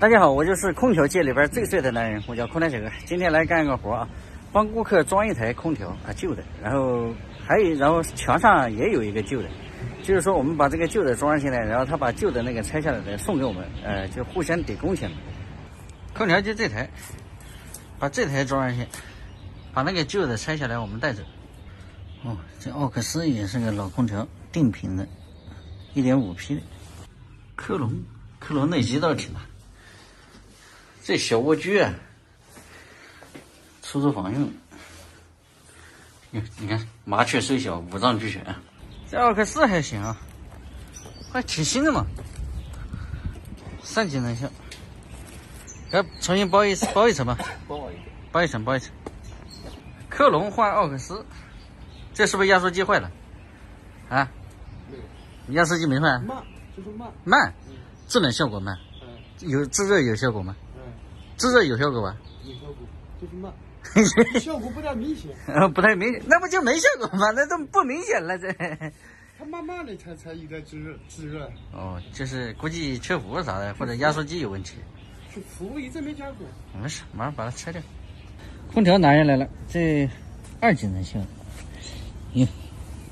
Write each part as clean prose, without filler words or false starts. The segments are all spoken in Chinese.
大家好，我就是空调界里边最帅的男人，我叫空调小哥。今天来干个活啊，帮顾客装一台空调啊，旧的，然后墙上也有一个旧的，就是说我们把这个旧的装上去来，然后他把旧的那个拆下来的送给我们，就互相抵工钱嘛。空调就这台，把这台装上去，把那个旧的拆下来我们带走。哦，这奥克斯也是个老空调，定频的，1.5匹的。科隆内机倒是挺大。这小蜗居啊，出租房用。你看，麻雀虽小，五脏俱全。这奥克斯还行啊，还挺新的嘛，3级能效。要重新包一层吧，包一层。科隆换奥克斯，这是不是压缩机坏了？啊？压缩机没坏？慢，就是慢，制冷效果慢。有制热有效果吗？制热有效果吧？有效果，就是慢，效果不太明显。不太明显，那不就没效果吗？那都不明显了，这。它慢慢的才有点制热。哦，就是估计缺氟啥的，或者压缩机有问题。是氟一直没加过。没事，马上把它拆掉。空调拿下来了，这2级能效。哟，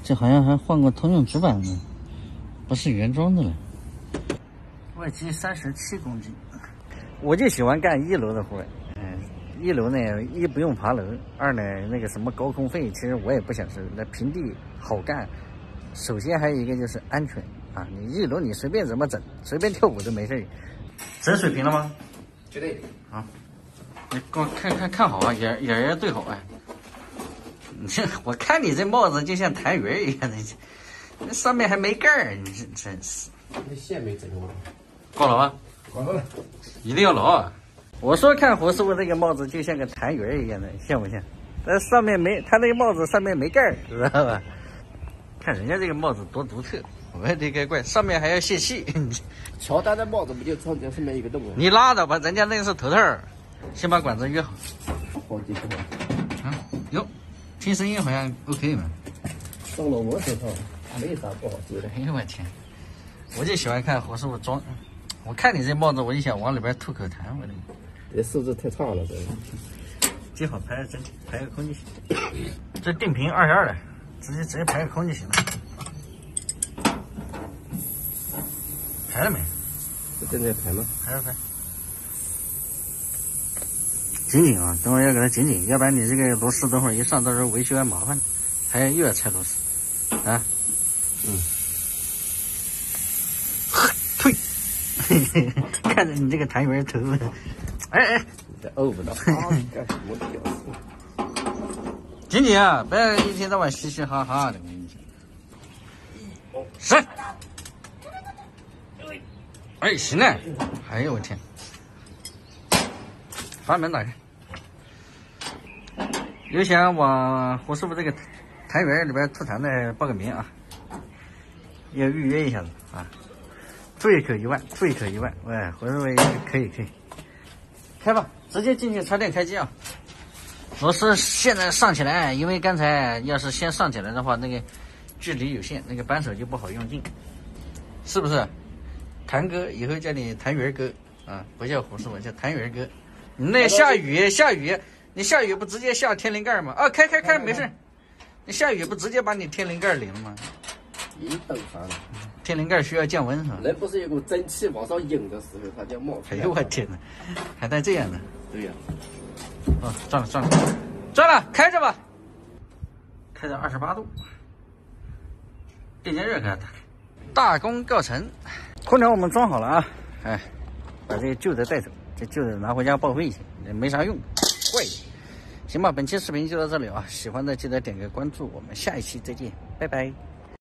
这好像还换过通用主板呢，不是原装的了。外机37公斤。我就喜欢干1楼的活，1楼呢，一不用爬楼，2呢那个什么高空费，其实我也不想收，那平地好干。首先还有一个就是安全啊，你1楼你随便怎么整，随便跳舞都没事。整水平了吗？绝对。啊，你给我看好啊，眼对好哎。你这我看你这帽子就像痰盂一样的，那上面还没盖儿，你这真是。那线没整过。够了吗？够了。一定要牢啊！我说看胡师傅这个帽子就像个痰盂一样的，像不像？但上面没，他那个帽子上面没盖儿，知道吧？看人家这个帽子多独特，我也得该怪，上面还要泄气。乔丹的帽子不就穿这上面一个洞吗？你拉倒吧，人家那是头套，先把管子约好。好几个。啊，哟，听声音好像 OK 嘛。送了我手套，没啥不好说的。哎呦我天，我就喜欢看胡师傅装。我看你这帽子，我就想往里边吐口痰，我的。这素质太差了，这。接好排整体，排个空就行。这定频22的，直接排个空就行了。排了没？这正在排吗？排了排。紧啊，等会儿要给它紧，要不然你这个螺丝等会儿一上，到时候维修还麻烦，还又要拆螺丝啊。退。看着你这个痰盂头，哎，这怄不到。干什么屌丝？紧啊，不要一天到晚嘻嘻哈哈的，我跟你讲。是。哎，行了。哎呦我天！把门打开。有想往胡师傅这个痰盂里边吐痰的报个名啊，要预约一下子啊。吐一口1万，吐一口1万，喂，胡师傅可以，开吧，直接进去插电开机啊。螺丝现在上起来，因为刚才要是先上起来的话，那个距离有限，那个扳手就不好用劲，是不是？谭哥以后叫你谭元哥啊，不叫胡师傅，叫谭元哥。你那下雨，你下雨不直接下天灵盖吗？啊，开，没事。你下雨不直接把你天灵盖淋了吗？已经等上了。天灵盖需要降温是吧？那不是有股蒸汽往上引的时候，它就冒出来。哎呦我天哪，还带这样的？对呀。哦，转了，开着吧。开到28度，电解热给它打开。大功告成，空调我们装好了啊！哎，把这个旧的带走，这旧的拿回家报废去，没啥用，坏。行吧，本期视频就到这里啊！喜欢的记得点个关注，我们下一期再见，拜拜。